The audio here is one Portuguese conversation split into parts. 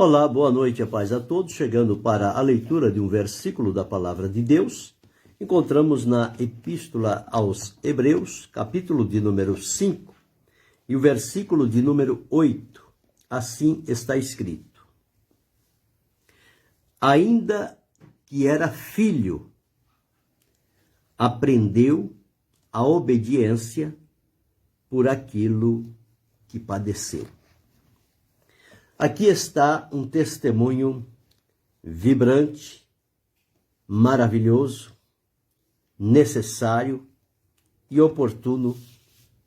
Olá, boa noite, a paz a todos. Chegando para a leitura de um versículo da Palavra de Deus, encontramos na Epístola aos Hebreus, capítulo de número 5, e o versículo de número 8. Assim está escrito: ainda que era filho, aprendeu a obediência por aquilo que padeceu. Aqui está um testemunho vibrante, maravilhoso, necessário e oportuno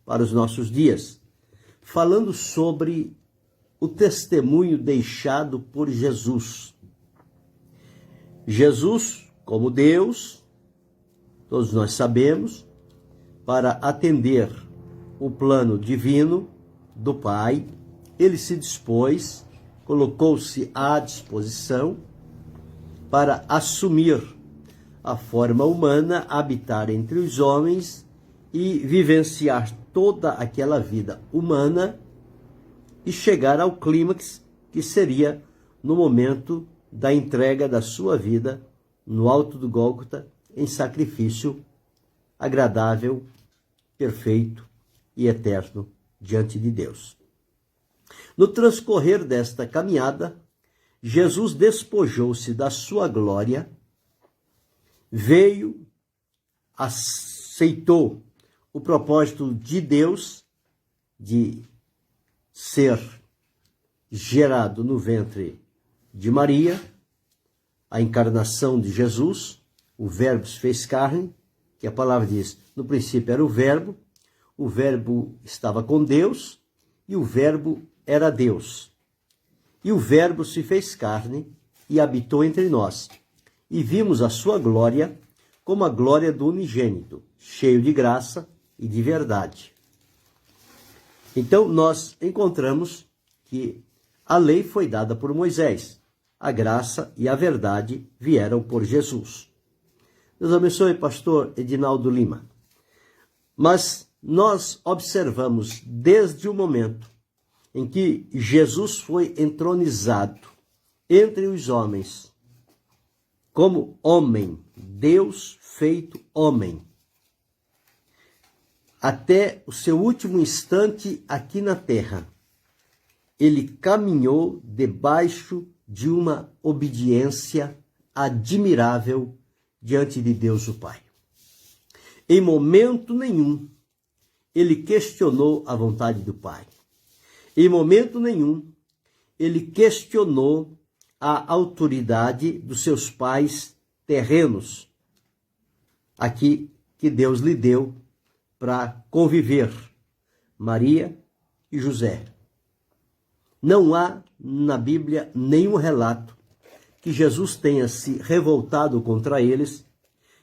para os nossos dias, falando sobre o testemunho deixado por Jesus. Jesus, como Deus, todos nós sabemos, para atender o plano divino do Pai, ele se dispôs, colocou-se à disposição para assumir a forma humana, habitar entre os homens e vivenciar toda aquela vida humana e chegar ao clímax que seria no momento da entrega da sua vida no alto do Gólgota em sacrifício agradável, perfeito e eterno diante de Deus. No transcorrer desta caminhada, Jesus despojou-se da sua glória, veio, aceitou o propósito de Deus de ser gerado no ventre de Maria, a encarnação de Jesus, o Verbo se fez carne, que a palavra diz, no princípio era o Verbo estava com Deus e o Verbo era Deus. E o Verbo se fez carne e habitou entre nós. E vimos a sua glória como a glória do unigênito, cheio de graça e de verdade. Então nós encontramos que a lei foi dada por Moisés. A graça e a verdade vieram por Jesus. Deus abençoe, pastor Edinaldo Lima. Mas nós observamos desde o momento em que Jesus foi entronizado entre os homens, como homem, Deus feito homem, até o seu último instante aqui na terra, ele caminhou debaixo de uma obediência admirável diante de Deus o Pai. Em momento nenhum, ele questionou a vontade do Pai. Em momento nenhum, ele questionou a autoridade dos seus pais terrenos, aqui que Deus lhe deu para conviver, Maria e José. Não há na Bíblia nenhum relato que Jesus tenha se revoltado contra eles,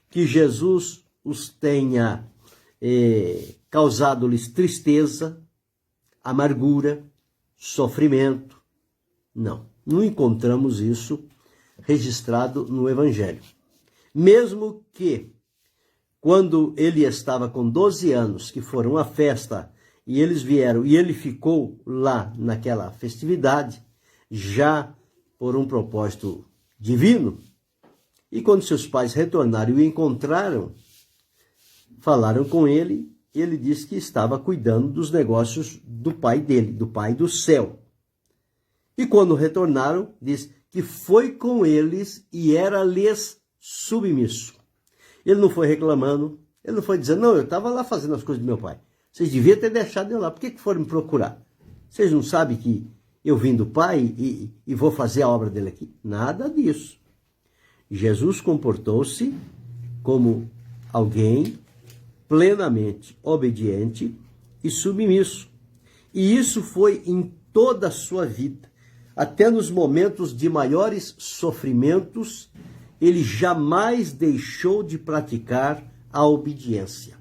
que Jesus os tenha causado-lhes tristeza, amargura, sofrimento. Não encontramos isso registrado no Evangelho. Mesmo que, quando ele estava com 12 anos, que foram à festa, e eles vieram, e ele ficou lá naquela festividade, já por um propósito divino, e quando seus pais retornaram e o encontraram, falaram com ele, ele disse que estava cuidando dos negócios do pai dele, do Pai do céu. E quando retornaram, diz que foi com eles e era-lhes submisso. Ele não foi reclamando, ele não foi dizendo, não, eu estava lá fazendo as coisas do meu pai. Vocês deviam ter deixado eu lá, por que foram me procurar? Vocês não sabem que eu vim do Pai e vou fazer a obra dele aqui? Nada disso. Jesus comportou-se como alguém plenamente obediente e submisso. E isso foi em toda a sua vida. Até nos momentos de maiores sofrimentos, ele jamais deixou de praticar a obediência.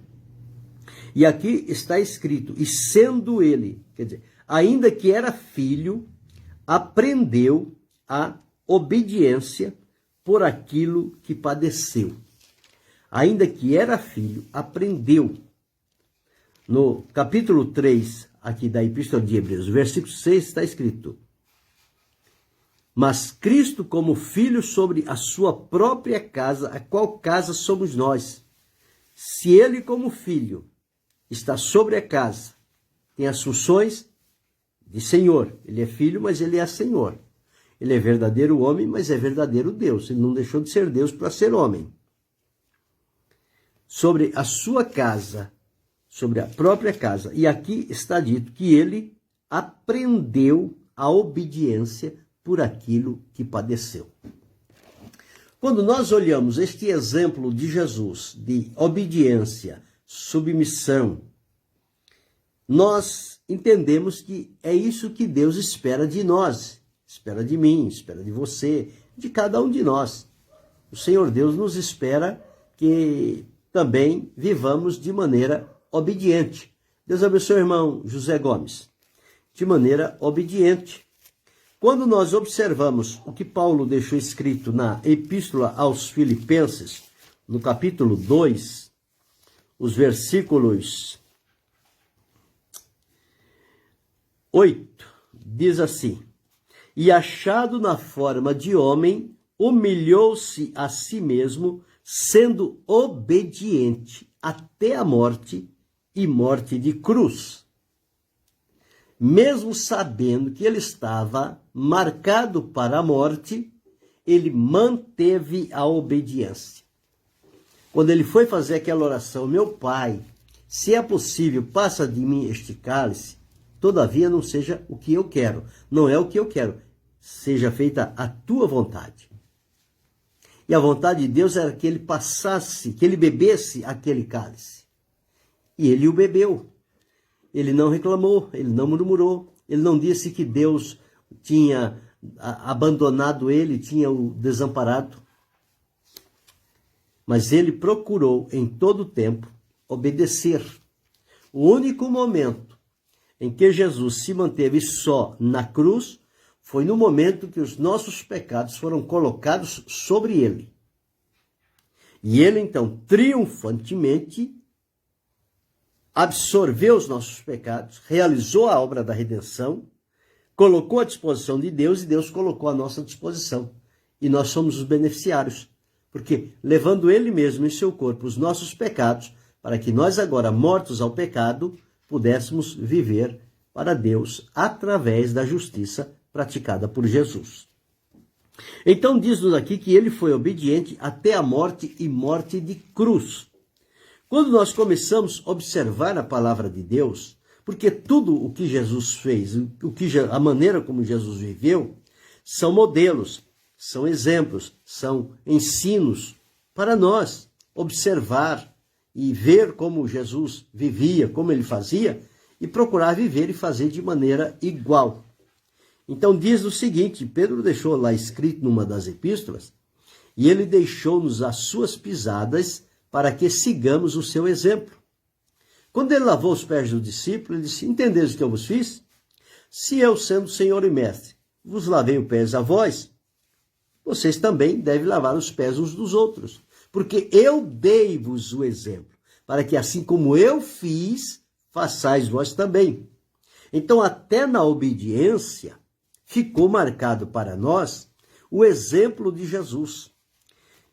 E aqui está escrito, e sendo ele, quer dizer, ainda que era filho, aprendeu a obediência por aquilo que padeceu. Ainda que era filho, aprendeu. No capítulo 3, aqui da Epístola de Hebreus, versículo 6, está escrito: mas Cristo como filho sobre a sua própria casa, a qual casa somos nós. Se ele como filho está sobre a casa, tem as funções de Senhor. Ele é filho, mas ele é Senhor. Ele é verdadeiro homem, mas é verdadeiro Deus. Ele não deixou de ser Deus para ser homem. Sobre a sua casa, sobre a própria casa. E aqui está dito que ele aprendeu a obediência por aquilo que padeceu. Quando nós olhamos este exemplo de Jesus, de obediência, submissão, nós entendemos que é isso que Deus espera de nós, espera de mim, espera de você, de cada um de nós. O Senhor Deus nos espera que também vivamos de maneira obediente. Deus abençoe o irmão José Gomes. De maneira obediente. Quando nós observamos o que Paulo deixou escrito na Epístola aos Filipenses, no capítulo 2, os versículos 8, diz assim: E achado na forma de homem, humilhou-se a si mesmo, sendo obediente até a morte e morte de cruz. Mesmo sabendo que ele estava marcado para a morte, ele manteve a obediência. Quando ele foi fazer aquela oração, meu Pai, se é possível, passa de mim este cálice, todavia não seja o que eu quero. Não é o que eu quero, seja feita a tua vontade. E a vontade de Deus era que ele passasse, que ele bebesse aquele cálice. E ele o bebeu. Ele não reclamou, ele não murmurou, ele não disse que Deus tinha abandonado ele, tinha o desamparado. Mas ele procurou em todo o tempo obedecer. O único momento em que Jesus se manteve só na cruz foi no momento que os nossos pecados foram colocados sobre ele. E ele então, triunfantemente, absorveu os nossos pecados, realizou a obra da redenção, colocou à disposição de Deus e Deus colocou à nossa disposição. E nós somos os beneficiários, porque levando ele mesmo em seu corpo os nossos pecados, para que nós agora, mortos ao pecado, pudéssemos viver para Deus através da justiça praticada por Jesus. Então diz-nos aqui que ele foi obediente até a morte e morte de cruz. Quando nós começamos a observar a palavra de Deus, porque tudo o que Jesus fez, a maneira como Jesus viveu, são modelos, são exemplos, são ensinos para nós observar e ver como Jesus vivia, como ele fazia, e procurar viver e fazer de maneira igual. Então diz o seguinte, Pedro deixou lá escrito numa das epístolas, e ele deixou-nos as suas pisadas para que sigamos o seu exemplo. Quando ele lavou os pés do discípulo, ele disse, entendeis o que eu vos fiz? Se eu, sendo Senhor e Mestre, vos lavei os pés a vós, vocês também devem lavar os pés uns dos outros. Porque eu dei-vos o exemplo, para que assim como eu fiz, façais vós também. Então, até na obediência, ficou marcado para nós o exemplo de Jesus.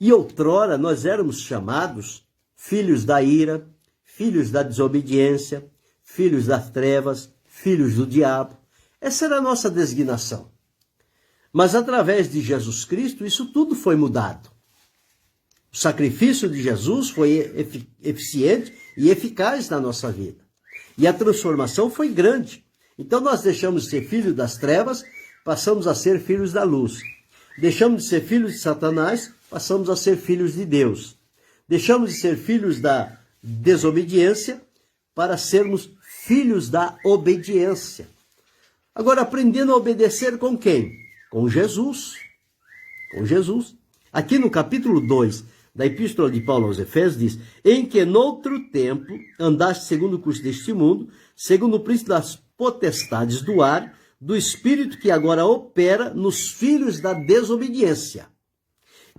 E outrora nós éramos chamados filhos da ira, filhos da desobediência, filhos das trevas, filhos do diabo. Essa era a nossa designação. Mas através de Jesus Cristo, isso tudo foi mudado. O sacrifício de Jesus foi eficiente e eficaz na nossa vida. E a transformação foi grande. Então nós deixamos de ser filhos das trevas, passamos a ser filhos da luz. Deixamos de ser filhos de Satanás, passamos a ser filhos de Deus. Deixamos de ser filhos da desobediência para sermos filhos da obediência. Agora, aprendendo a obedecer com quem? Com Jesus. Com Jesus. Aqui no capítulo 2 da Epístola de Paulo aos Efésios diz, em que noutro tempo andaste segundo o curso deste mundo, segundo o príncipe das potestades do ar, do espírito que agora opera nos filhos da desobediência,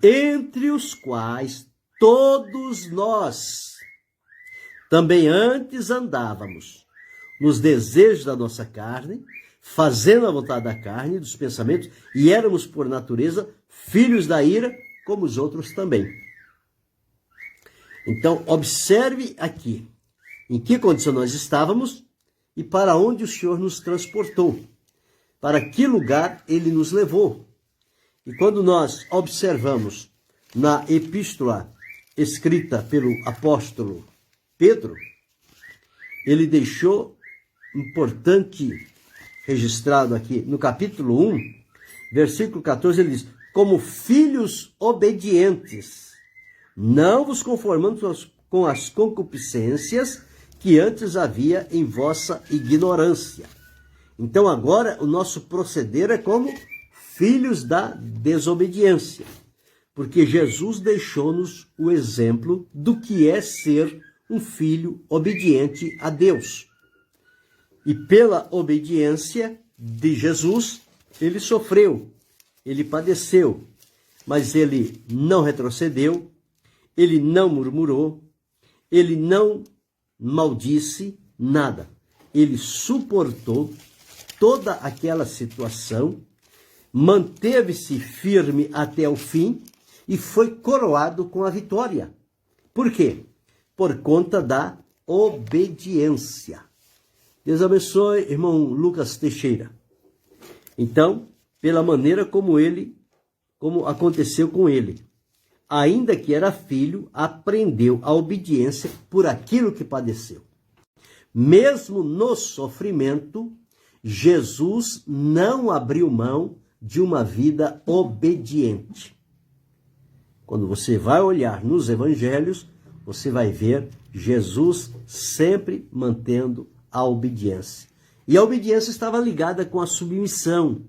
entre os quais todos nós também antes andávamos nos desejos da nossa carne, fazendo a vontade da carne, dos pensamentos, e éramos, por natureza, filhos da ira, como os outros também. Então, observe aqui em que condição nós estávamos e para onde o Senhor nos transportou, para que lugar Ele nos levou. E quando nós observamos na epístola escrita pelo apóstolo Pedro, ele deixou importante registrado aqui no capítulo 1, versículo 14, ele diz: como filhos obedientes, não vos conformando com as concupiscências que antes havia em vossa ignorância. Então agora o nosso proceder é como filhos da desobediência, porque Jesus deixou-nos o exemplo do que é ser um filho obediente a Deus. E pela obediência de Jesus, ele sofreu, ele padeceu, mas ele não retrocedeu, ele não murmurou, ele não maldisse nada. Ele suportou toda aquela situação, manteve-se firme até o fim e foi coroado com a vitória. Por quê? Por conta da obediência. Deus abençoe, irmão Lucas Teixeira. Então, pela maneira como aconteceu com ele, ainda que era filho, aprendeu a obediência por aquilo que padeceu. Mesmo no sofrimento, Jesus não abriu mão de uma vida obediente. Quando você vai olhar nos evangelhos, você vai ver Jesus sempre mantendo a obediência. E a obediência estava ligada com a submissão,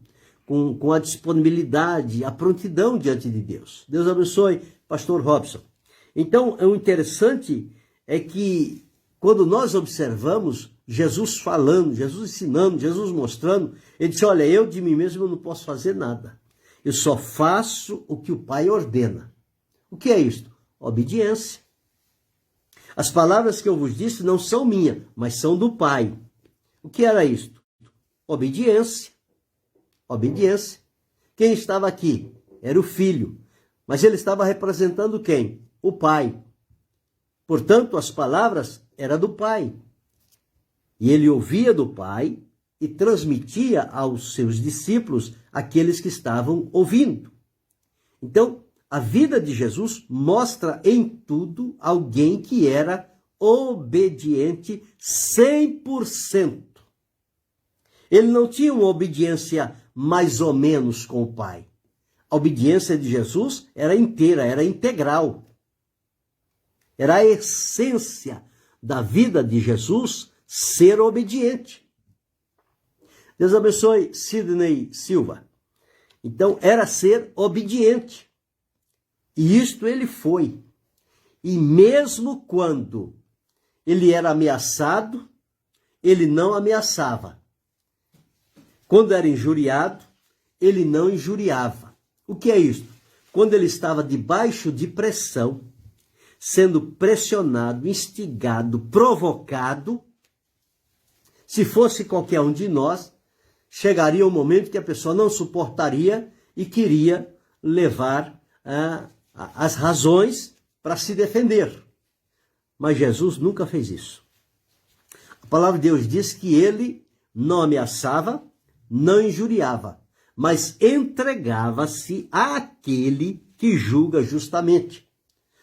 com a disponibilidade, a prontidão diante de Deus. Deus abençoe, pastor Robson. Então, o interessante é que quando nós observamos Jesus falando, Jesus ensinando, Jesus mostrando, ele disse: olha, eu de mim mesmo não posso fazer nada. Eu só faço o que o Pai ordena. O que é isto? Obediência. As palavras que eu vos disse não são minhas, mas são do Pai. O que era isto? Obediência. Obediência. Quem estava aqui? Era o Filho. Mas ele estava representando quem? O Pai. Portanto, as palavras eram do Pai. E ele ouvia do Pai e transmitia aos seus discípulos aqueles que estavam ouvindo. Então, a vida de Jesus mostra em tudo alguém que era obediente 100%. Ele não tinha uma obediência mais ou menos com o Pai. A obediência de Jesus era inteira, era integral. Era a essência da vida de Jesus ser obediente. Deus abençoe Sidney Silva. Então, era ser obediente. E isto ele foi. E mesmo quando ele era ameaçado, ele não ameaçava. Quando era injuriado, ele não injuriava. O que é isso? Quando ele estava debaixo de pressão, sendo pressionado, instigado, provocado, se fosse qualquer um de nós, chegaria um momento que a pessoa não suportaria e queria levar as razões para se defender. Mas Jesus nunca fez isso. A palavra de Deus diz que ele não ameaçava, não injuriava, mas entregava-se àquele que julga justamente.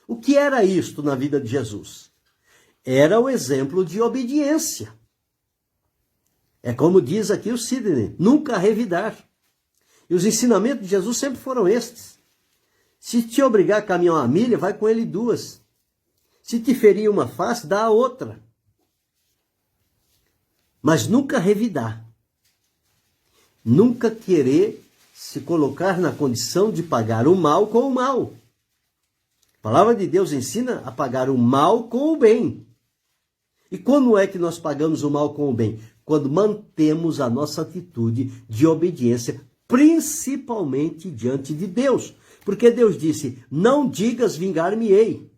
O que era isto na vida de Jesus? Era o exemplo de obediência. É como diz aqui o Sidney, nunca revidar. E os ensinamentos de Jesus sempre foram estes. Se te obrigar a caminhar uma milha, vai com ele 2. Se te ferir uma face, dá a outra. Mas nunca revidar. Nunca querer se colocar na condição de pagar o mal com o mal. A palavra de Deus ensina a pagar o mal com o bem. E como é que nós pagamos o mal com o bem? Quando mantemos a nossa atitude de obediência, principalmente diante de Deus. Porque Deus disse, não digas vingar-me-ei.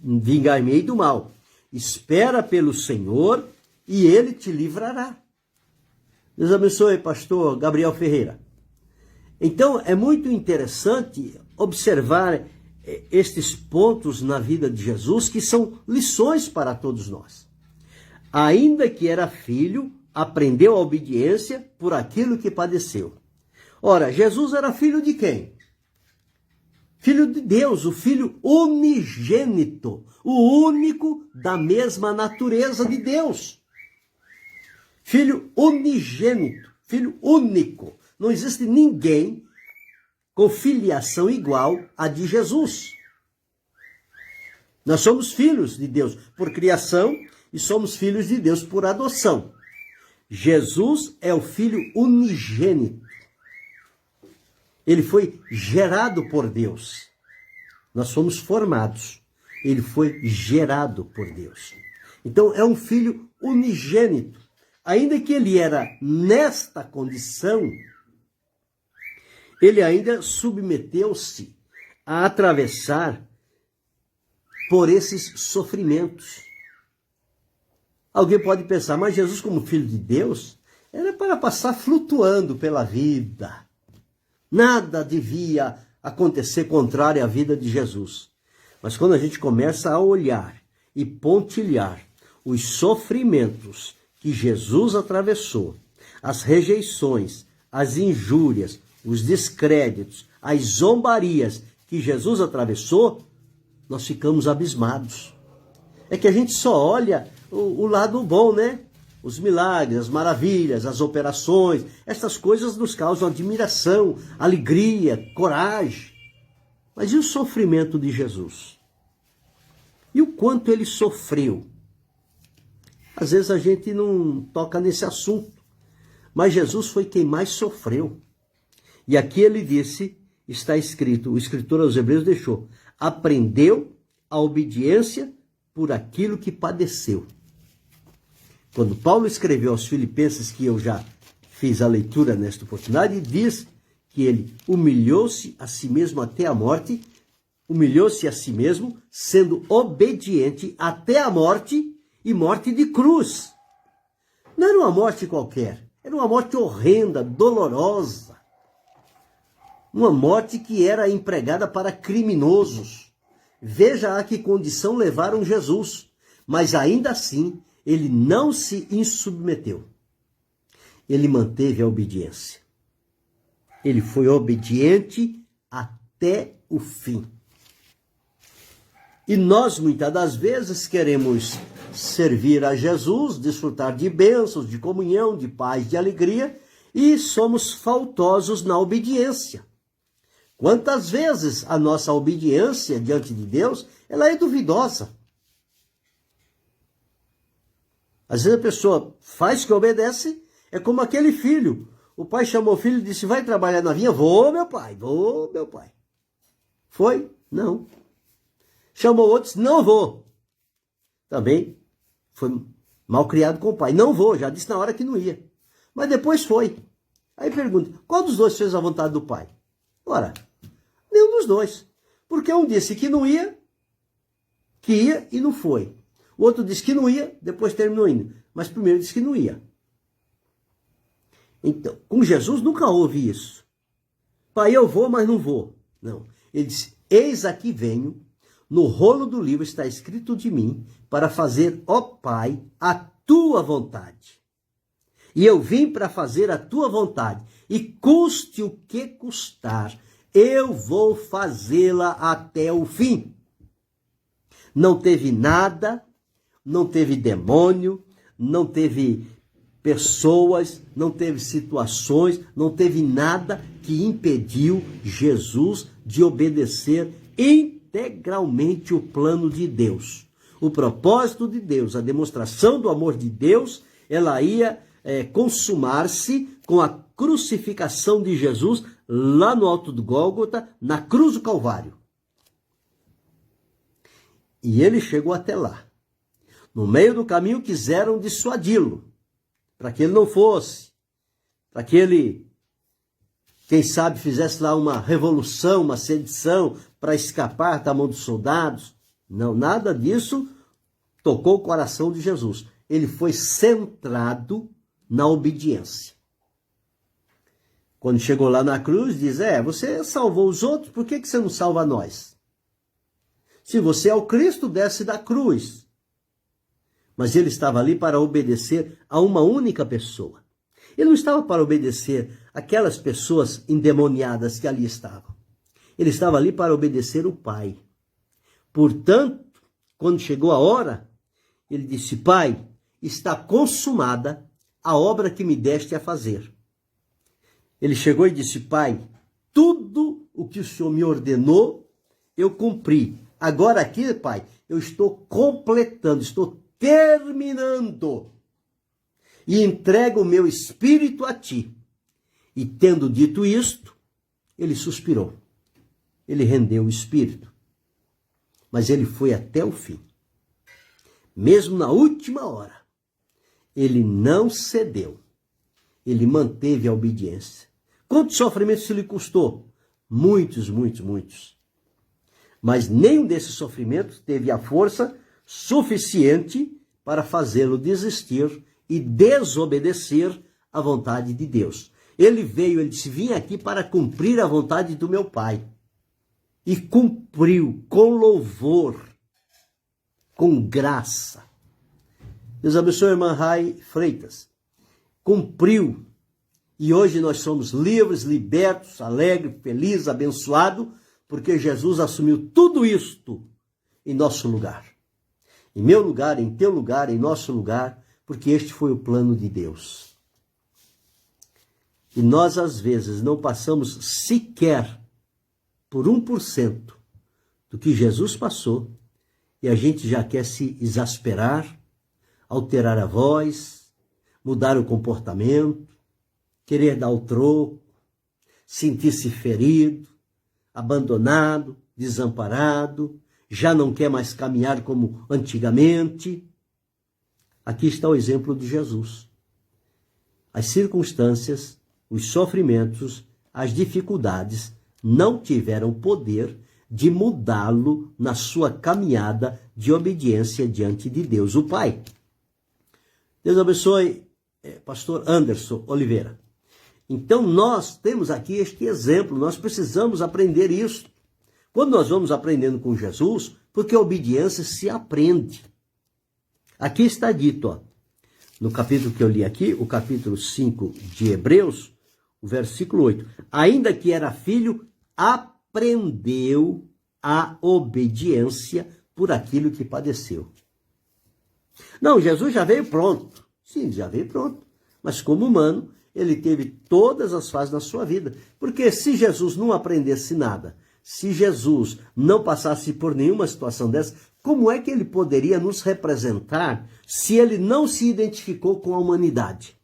Vingar-me-ei do mal. Espera pelo Senhor e Ele te livrará. Deus abençoe, pastor Gabriel Ferreira. Então, é muito interessante observar estes pontos na vida de Jesus, que são lições para todos nós. Ainda que era filho, aprendeu a obediência por aquilo que padeceu. Ora, Jesus era filho de quem? Filho de Deus, o filho unigênito, o único da mesma natureza de Deus. Filho unigênito, filho único. Não existe ninguém com filiação igual à de Jesus. Nós somos filhos de Deus por criação e somos filhos de Deus por adoção. Jesus é o filho unigênito. Ele foi gerado por Deus. Nós fomos formados. Ele foi gerado por Deus. Então, é um filho unigênito. Ainda que ele era nesta condição, ele ainda submeteu-se a atravessar por esses sofrimentos. Alguém pode pensar, mas Jesus, como filho de Deus, era para passar flutuando pela vida. Nada devia acontecer contrário à vida de Jesus. Mas quando a gente começa a olhar e pontilhar os sofrimentos que Jesus atravessou, as rejeições, as injúrias, os descréditos, as zombarias que Jesus atravessou, nós ficamos abismados. É que a gente só olha o lado bom, né? Os milagres, as maravilhas, as operações, essas coisas nos causam admiração, alegria, coragem. Mas e o sofrimento de Jesus? E o quanto ele sofreu? Às vezes a gente não toca nesse assunto, mas Jesus foi quem mais sofreu. E aqui ele disse, está escrito, o escritor aos Hebreus deixou, aprendeu a obediência por aquilo que padeceu. Quando Paulo escreveu aos Filipenses, que eu já fiz a leitura nesta oportunidade, diz que ele humilhou-se a si mesmo até a morte, humilhou-se a si mesmo, sendo obediente até a morte e morte de cruz. Não era uma morte qualquer, era uma morte horrenda, dolorosa. Uma morte que era empregada para criminosos. Veja a que condição levaram Jesus, mas ainda assim ele não se insubmeteu. Ele manteve a obediência. Ele foi obediente até o fim. E nós, muitas das vezes, queremos servir a Jesus, desfrutar de bênçãos, de comunhão, de paz, de alegria, e somos faltosos na obediência. Quantas vezes a nossa obediência diante de Deus, ela é duvidosa. Às vezes a pessoa faz que obedece, é como aquele filho. O pai chamou o filho e disse, vai trabalhar na vinha? Vou, meu pai, vou, meu pai. Foi? Não. Chamou outro, disse, não vou. Também foi mal criado com o pai. Não vou, já disse na hora que não ia. Mas depois foi. Aí pergunta, qual dos dois fez a vontade do pai? Ora, nenhum dos dois. Porque um disse que não ia, que ia e não foi. O outro disse que não ia, depois terminou indo. Mas primeiro disse que não ia. Então, com Jesus nunca houve isso. Pai, eu vou, mas não vou. Não. Ele disse, eis aqui venho, no rolo do livro está escrito de mim, para fazer, ó Pai, a tua vontade. E eu vim para fazer a tua vontade. E custe o que custar, eu vou fazê-la até o fim. Não teve nada, não teve demônio, não teve pessoas, não teve situações, não teve nada que impediu Jesus de obedecer integralmente o plano de Deus. O propósito de Deus, a demonstração do amor de Deus, ela ia consumar-se com a crucificação de Jesus lá no alto do Gólgota, na cruz do Calvário. E ele chegou até lá. No meio do caminho quiseram dissuadi-lo, para que ele não fosse, para que ele, quem sabe, fizesse lá uma revolução, uma sedição, para escapar da mão dos soldados. Não, nada disso tocou o coração de Jesus. Ele foi centrado na obediência. Quando chegou lá na cruz, diz, você salvou os outros, por que você não salva nós? Se você é o Cristo, desce da cruz. Mas ele estava ali para obedecer a uma única pessoa. Ele não estava para obedecer aquelas pessoas endemoniadas que ali estavam. Ele estava ali para obedecer o Pai. Portanto, quando chegou a hora, ele disse, Pai, está consumada a obra que me deste a fazer. Ele chegou e disse, Pai, tudo o que o Senhor me ordenou, eu cumpri. Agora aqui, Pai, eu estou completando, estou terminando. E entrego o meu espírito a ti. E tendo dito isto, ele suspirou. Ele rendeu o espírito. Mas ele foi até o fim. Mesmo na última hora, ele não cedeu. Ele manteve a obediência. Quantos sofrimentos isso lhe custou? Muitos, muitos, muitos. Mas nenhum desses sofrimentos teve a força suficiente para fazê-lo desistir e desobedecer à vontade de Deus. Ele veio, ele disse, vim aqui para cumprir a vontade do meu Pai. E cumpriu com louvor, com graça. Deus abençoe a irmã Rai Freitas. Cumpriu. E hoje nós somos livres, libertos, alegres, felizes, abençoados, porque Jesus assumiu tudo isto em nosso lugar. Em meu lugar, em teu lugar, em nosso lugar, porque este foi o plano de Deus. E nós, às vezes, não passamos sequer por 1% do que Jesus passou, e a gente já quer se exasperar, alterar a voz, mudar o comportamento, querer dar o troco, sentir-se ferido, abandonado, desamparado, já não quer mais caminhar como antigamente. Aqui está o exemplo de Jesus. As circunstâncias, os sofrimentos, as dificuldades não tiveram poder de mudá-lo na sua caminhada de obediência diante de Deus, o Pai. Deus abençoe, pastor Anderson Oliveira. Então nós temos aqui este exemplo, nós precisamos aprender isso. Quando nós vamos aprendendo com Jesus, porque a obediência se aprende. Aqui está dito, no capítulo que eu li aqui, o capítulo 5 de Hebreus, o versículo 8. Ainda que era filho, aprendeu a obediência por aquilo que padeceu. Não, Jesus já veio pronto. Sim, já veio pronto. Mas como humano, ele teve todas as fases na sua vida. Porque se Jesus não aprendesse nada, se Jesus não passasse por nenhuma situação dessa, como é que ele poderia nos representar se ele não se identificou com a humanidade?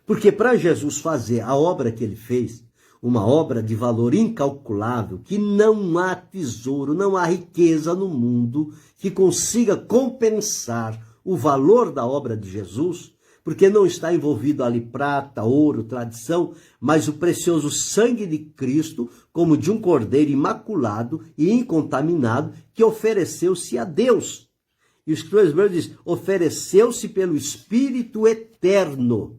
Porque para Jesus fazer a obra que ele fez, uma obra de valor incalculável, que não há tesouro, não há riqueza no mundo que consiga compensar o valor da obra de Jesus, porque não está envolvido ali prata, ouro, tradição, mas o precioso sangue de Cristo, como de um cordeiro imaculado e incontaminado, que ofereceu-se a Deus. E o escritor hebreu diz, ofereceu-se pelo Espírito eterno,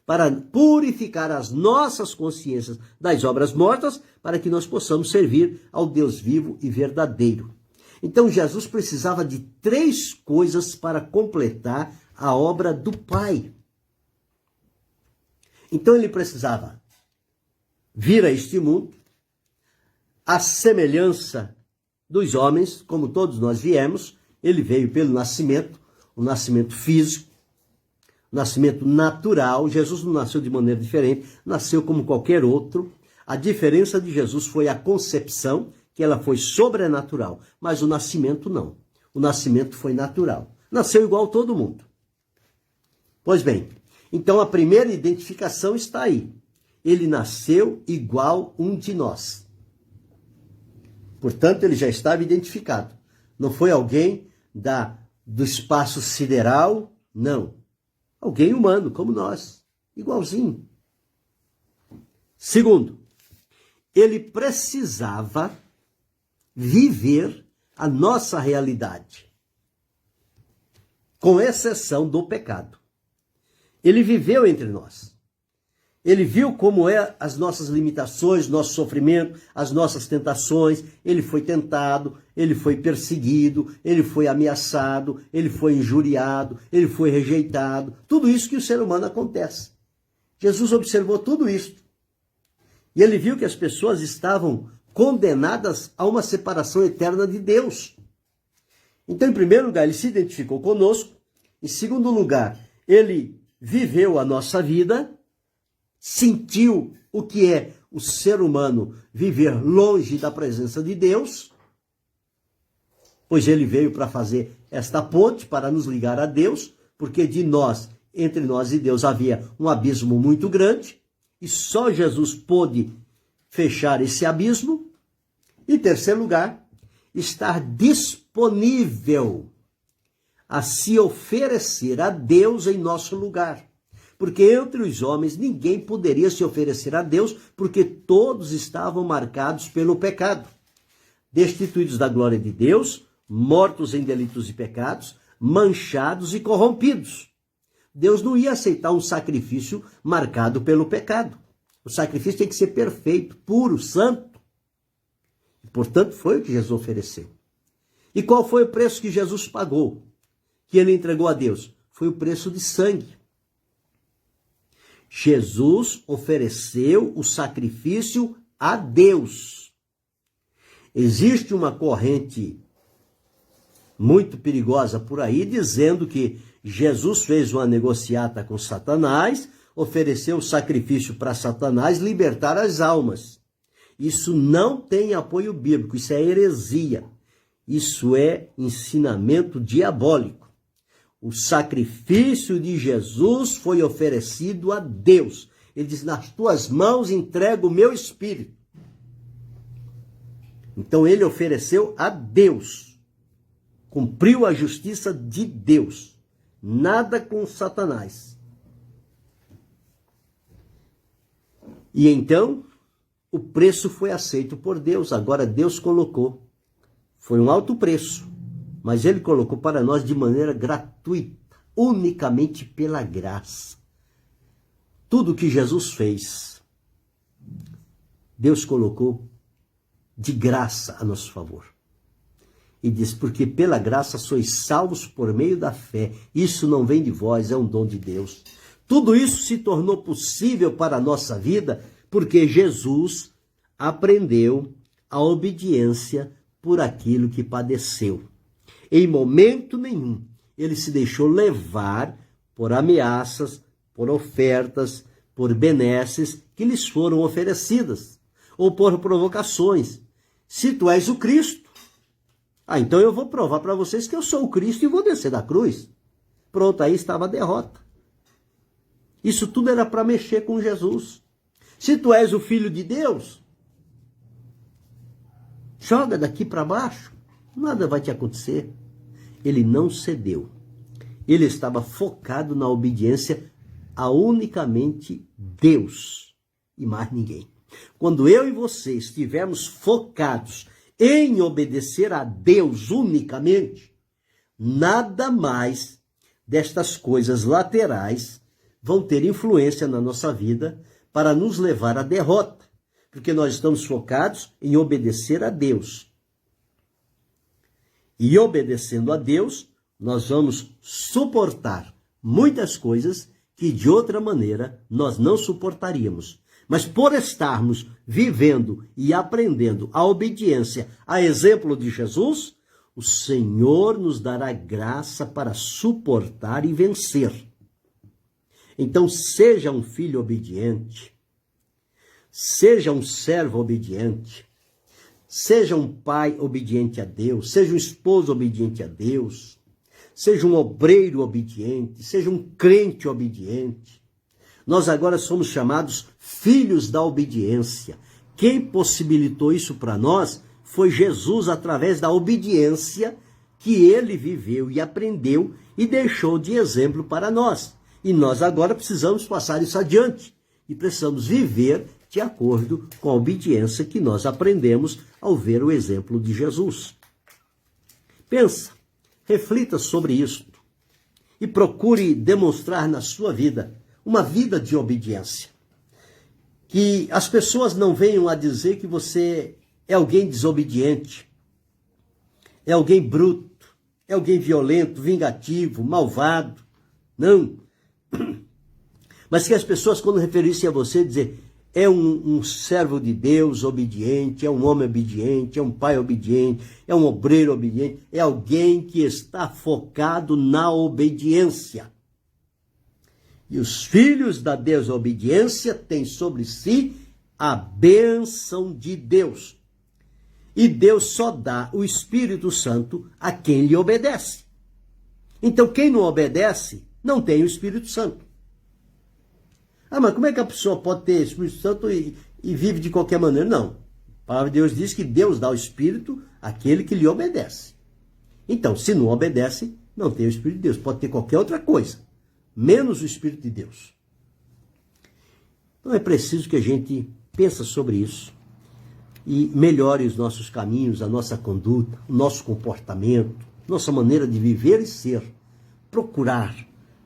para purificar as nossas consciências das obras mortas, para que nós possamos servir ao Deus vivo e verdadeiro. Então Jesus precisava de 3 coisas para completar a obra do Pai. Então ele precisava vir a este mundo, à semelhança dos homens, como todos nós viemos. Ele veio pelo nascimento, o nascimento físico, o nascimento natural. Jesus não nasceu de maneira diferente, nasceu como qualquer outro. A diferença de Jesus foi a concepção, que ela foi sobrenatural, mas o nascimento não. O nascimento foi natural. Nasceu igual todo mundo. Pois bem, então a primeira identificação está aí. Ele nasceu igual um de nós. Portanto, ele já estava identificado. Não foi alguém do espaço sideral, não. Alguém humano, como nós, igualzinho. Segundo, ele precisava viver a nossa realidade, com exceção do pecado. Ele viveu entre nós. Ele viu como é as nossas limitações, nosso sofrimento, as nossas tentações. Ele foi tentado, ele foi perseguido, ele foi ameaçado, ele foi injuriado, ele foi rejeitado. Tudo isso que o ser humano acontece. Jesus observou tudo isso. E ele viu que as pessoas estavam condenadas a uma separação eterna de Deus. Então, em primeiro lugar, ele se identificou conosco. Em segundo lugar, ele viveu a nossa vida, sentiu o que é o ser humano viver longe da presença de Deus, pois ele veio para fazer esta ponte, para nos ligar a Deus, porque entre nós e Deus havia um abismo muito grande, e só Jesus pôde fechar esse abismo. E em terceiro lugar, estar disponível a se oferecer a Deus em nosso lugar. Porque entre os homens ninguém poderia se oferecer a Deus, porque todos estavam marcados pelo pecado. Destituídos da glória de Deus, mortos em delitos e pecados, manchados e corrompidos. Deus não ia aceitar um sacrifício marcado pelo pecado. O sacrifício tem que ser perfeito, puro, santo. E, portanto, foi o que Jesus ofereceu. E qual foi o preço que Jesus pagou? Que ele entregou a Deus? Foi o preço de sangue. Jesus ofereceu o sacrifício a Deus. Existe uma corrente muito perigosa por aí, dizendo que Jesus fez uma negociata com Satanás, ofereceu o sacrifício para Satanás libertar as almas. Isso não tem apoio bíblico, isso é heresia. Isso é ensinamento diabólico. O sacrifício de Jesus foi oferecido a Deus. Ele diz, nas tuas mãos entrego o meu espírito. Então ele ofereceu a Deus. Cumpriu a justiça de Deus. Nada com Satanás. E então, o preço foi aceito por Deus. Agora Deus colocou. Foi um alto preço. Mas ele colocou para nós de maneira gratuita, unicamente pela graça. Tudo que Jesus fez, Deus colocou de graça a nosso favor. E diz, porque pela graça sois salvos por meio da fé. Isso não vem de vós, é um dom de Deus. Tudo isso se tornou possível para a nossa vida, porque Jesus aprendeu a obediência por aquilo que padeceu. Em momento nenhum, ele se deixou levar por ameaças, por ofertas, por benesses que lhes foram oferecidas, ou por provocações. Se tu és o Cristo, então eu vou provar para vocês que eu sou o Cristo e vou descer da cruz. Pronto, aí estava a derrota. Isso tudo era para mexer com Jesus. Se tu és o Filho de Deus, joga daqui para baixo, nada vai te acontecer. Ele não cedeu. Ele estava focado na obediência a unicamente Deus e mais ninguém. Quando eu e você estivermos focados em obedecer a Deus unicamente, nada mais destas coisas laterais vão ter influência na nossa vida para nos levar à derrota, porque nós estamos focados em obedecer a Deus. E obedecendo a Deus, nós vamos suportar muitas coisas que de outra maneira nós não suportaríamos. Mas por estarmos vivendo e aprendendo a obediência a exemplo de Jesus, o Senhor nos dará graça para suportar e vencer. Então seja um filho obediente, seja um servo obediente, seja um pai obediente a Deus, seja um esposo obediente a Deus, seja um obreiro obediente, seja um crente obediente. Nós agora somos chamados filhos da obediência. Quem possibilitou isso para nós foi Jesus, através da obediência que ele viveu e aprendeu e deixou de exemplo para nós. E nós agora precisamos passar isso adiante e precisamos viver de acordo com a obediência que nós aprendemos ao ver o exemplo de Jesus. Pensa, reflita sobre isso e procure demonstrar na sua vida uma vida de obediência. que as pessoas não venham a dizer que você é alguém desobediente, é alguém bruto, é alguém violento, vingativo, malvado. Não. Mas que as pessoas, quando referissem a você, dizer, é um servo de Deus obediente, é um homem obediente, é um pai obediente, é um obreiro obediente, é alguém que está focado na obediência. E os filhos da desobediência têm sobre si a bênção de Deus. E Deus só dá o Espírito Santo a quem lhe obedece. Então, quem não obedece, não tem o Espírito Santo. Ah, mas como é que a pessoa pode ter Espírito Santo e vive de qualquer maneira? Não. A palavra de Deus diz que Deus dá o Espírito àquele que lhe obedece. Então, se não obedece, não tem o Espírito de Deus. Pode ter qualquer outra coisa, menos o Espírito de Deus. Então é preciso que a gente pense sobre isso e melhore os nossos caminhos, a nossa conduta, o nosso comportamento, nossa maneira de viver e ser. Procurar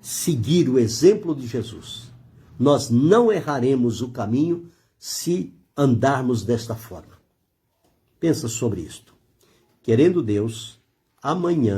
seguir o exemplo de Jesus. Nós não erraremos o caminho se andarmos desta forma. Pensa sobre isto. Querendo Deus, amanhã